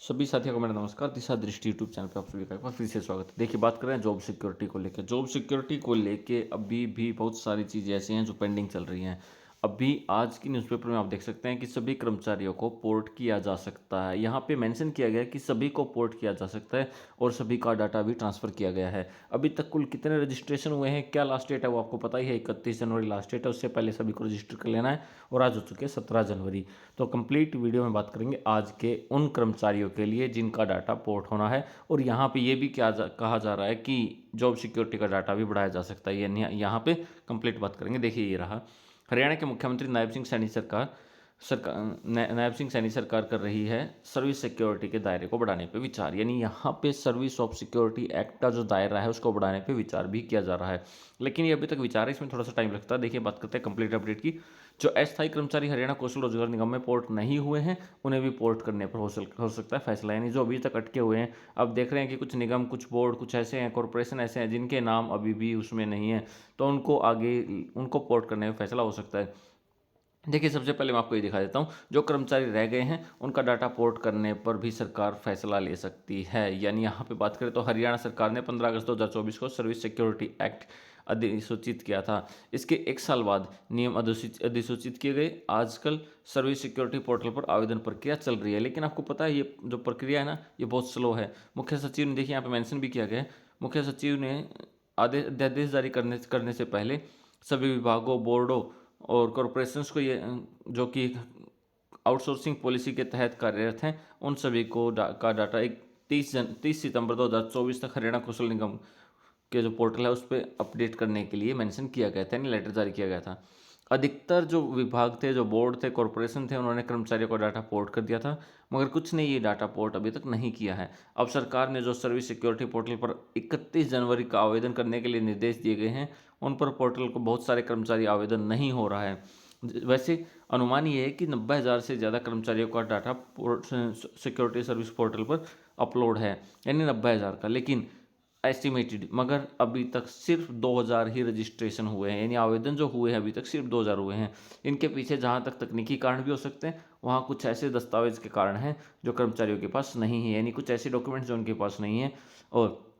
सभी साथियों को मेरा नमस्कार। दिशा दृष्टि यूट्यूब चैनल पे आप सभी का एक बार फिर से स्वागत है। देखिए, बात कर रहे हैं जॉब सिक्योरिटी को लेकर। जॉब सिक्योरिटी को लेके अभी भी बहुत सारी चीज़ें ऐसी हैं जो पेंडिंग चल रही हैं। अभी आज की न्यूज़पेपर में आप देख सकते हैं कि सभी कर्मचारियों को पोर्ट किया जा सकता है। यहाँ पे मेंशन किया गया है कि सभी को पोर्ट किया जा सकता है और सभी का डाटा भी ट्रांसफ़र किया गया है। अभी तक कुल कितने रजिस्ट्रेशन हुए हैं, क्या लास्ट डेट है वो आपको पता ही है। 31 जनवरी लास्ट डेट है, उससे पहले सभी को रजिस्टर कर लेना है और आज हो चुके हैं 17 जनवरी। तो कंप्लीट वीडियो में बात करेंगे आज के उन कर्मचारियों के लिए जिनका डाटा पोर्ट होना है। और यहाँ पे ये भी कहा जा रहा है कि जॉब सिक्योरिटी का डाटा भी बढ़ाया जा सकता है। यानी यहाँ पे कंप्लीट बात करेंगे। देखिए, ये रहा हरियाणा के मुख्यमंत्री नायब सिंह सैनी सरकार कर रही है सर्विस सिक्योरिटी के दायरे को बढ़ाने पे विचार। यानी यहाँ पे सर्विस ऑफ सिक्योरिटी एक्ट का जो दायरा है उसको बढ़ाने पे विचार भी किया जा रहा है। लेकिन ये अभी तक विचार है, इसमें थोड़ा सा टाइम लगता है। देखिए, बात करते हैं कंप्लीट अपडेट की। जो अस्थायी कर्मचारी हरियाणा कौशल रोजगार निगम में पोर्ट नहीं हुए हैं उन्हें भी पोर्ट करने पर हो सकता है फैसला। यानी जो अभी तक अटके हुए हैं, अब देख रहे हैं कि कुछ निगम, कुछ बोर्ड, कुछ ऐसे हैं, कॉरपोरेशन ऐसे हैं जिनके नाम अभी भी उसमें नहीं है, तो उनको पोर्ट करने में फैसला हो सकता है। देखिए, सबसे पहले मैं आपको ये दिखा देता हूँ। जो कर्मचारी रह गए हैं उनका डाटा पोर्ट करने पर भी सरकार फैसला ले सकती है। यानी यहाँ पे बात करें तो हरियाणा सरकार ने 15 अगस्त 2024 को सर्विस सिक्योरिटी एक्ट अधिसूचित किया था। इसके एक साल बाद नियम अधिसूचित किए गए। आजकल सर्विस सिक्योरिटी पोर्टल पर आवेदन प्रक्रिया चल रही है, लेकिन आपको पता है ये जो प्रक्रिया है ना, ये बहुत स्लो है। मुख्य सचिव ने, देखिए यहाँ पे मेंशन भी किया गया है, मुख्य सचिव ने अध्यादेश जारी करने से पहले सभी विभागों, बोर्डों और कॉरपोरेशंस को ये जो कि आउटसोर्सिंग पॉलिसी के तहत कार्यरत हैं उन सभी को का डाटा 30 सितंबर 2024 तक हरियाणा कौशल निगम के जो पोर्टल है उस पर अपडेट करने के लिए मेंशन किया गया था, यानी लेटर जारी किया गया था। अधिकतर जो विभाग थे, जो बोर्ड थे, कॉरपोरेशन थे, उन्होंने कर्मचारियों को डाटा पोर्ट कर दिया था, मगर कुछ ने ये डाटा पोर्ट अभी तक नहीं किया है। अब सरकार ने जो सर्विस सिक्योरिटी पोर्टल पर 31 जनवरी का आवेदन करने के लिए निर्देश दिए गए हैं, उन पर पोर्टल को बहुत सारे कर्मचारी आवेदन नहीं हो रहा है। वैसे अनुमान ये है कि 90,000 से ज़्यादा कर्मचारियों का डाटा सिक्योरिटी सर्विस पोर्टल पर अपलोड है, यानी 90,000 का, लेकिन एस्टिमेटेड, मगर अभी तक सिर्फ 2,000 ही रजिस्ट्रेशन हुए हैं। यानी आवेदन जो हुए हैं अभी तक सिर्फ 2,000 हुए हैं। इनके पीछे जहाँ तक तकनीकी कारण भी हो सकते हैं, वहाँ कुछ ऐसे दस्तावेज के कारण हैं जो कर्मचारियों के पास नहीं है, यानी कुछ ऐसे डॉक्यूमेंट्स जो उनके पास नहीं है, और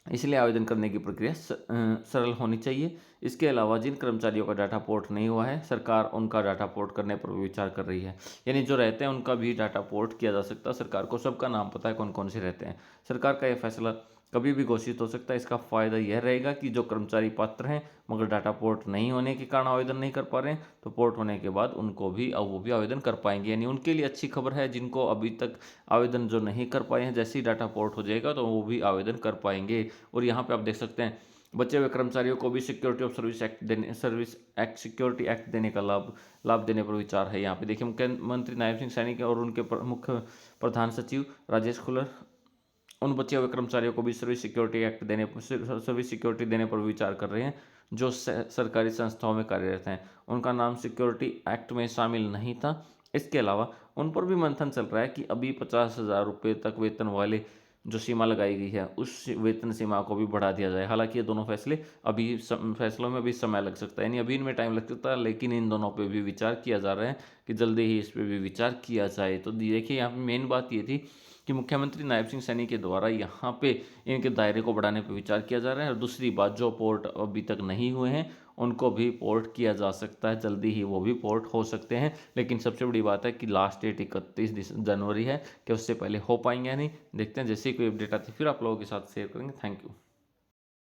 इसलिए आवेदन करने की प्रक्रिया सरल होनी चाहिए। इसके अलावा जिन कर्मचारियों का डाटा पोर्ट नहीं हुआ है, सरकार उनका डाटा पोर्ट करने पर विचार कर रही है। यानी जो रहते हैं उनका भी डाटा पोर्ट किया जा सकता है। सरकार को सबका नाम पता है, कौन कौन से रहते हैं। सरकार का यह फैसला कभी भी घोषित हो सकता है। इसका फ़ायदा यह रहेगा कि जो कर्मचारी पात्र हैं मगर डाटा पोर्ट नहीं होने के कारण आवेदन नहीं कर पा रहे हैं, तो पोर्ट होने के बाद वो भी आवेदन कर पाएंगे। यानी उनके लिए अच्छी खबर है। जिनको अभी तक आवेदन जो नहीं कर पाए हैं, जैसे ही डाटा पोर्ट हो जाएगा तो वो भी आवेदन कर पाएंगे। और यहाँ पे आप देख सकते हैं, बचे हुए कर्मचारियों को भी security of service act security act देने का लाभ देने पर विचार है। यहाँ पे देखिए, मुख्यमंत्री नायब सिंह सैनी के और उनके मुख्य प्रधान सचिव राजेश खुलर उन बचे हुए कर्मचारियों को भी सर्विस सिक्योरिटी देने पर विचार कर रहे हैं जो सरकारी संस्थाओं में कार्यरत हैं। उनका नाम सिक्योरिटी एक्ट में शामिल नहीं था। इसके अलावा उन पर भी मंथन चल रहा है कि अभी 50,000 रुपये तक वेतन वाले जो सीमा लगाई गई है उस वेतन सीमा को भी बढ़ा दिया जाए। हालांकि ये दोनों फैसलों में भी समय लग सकता है, यानी अभी इनमें टाइम लग सकता है, लेकिन इन दोनों पे भी विचार किया जा रहा है कि जल्दी ही इस पर भी विचार किया जाए। तो देखिए, यहाँ पे मेन बात ये थी कि मुख्यमंत्री नायब सिंह सैनी के द्वारा यहाँ पे इनके दायरे को बढ़ाने पर विचार किया जा रहा है। और दूसरी बात, जो पोर्ट अभी तक नहीं हुए हैं उनको भी पोर्ट किया जा सकता है, जल्दी ही वो भी पोर्ट हो सकते हैं। लेकिन सबसे बड़ी बात है कि लास्ट डेट 31 जनवरी है, कि उससे पहले हो पाएंगे या नहीं, देखते हैं। जैसे ही कोई अपडेट आती है फिर आप लोगों के साथ शेयर करेंगे। Thank you.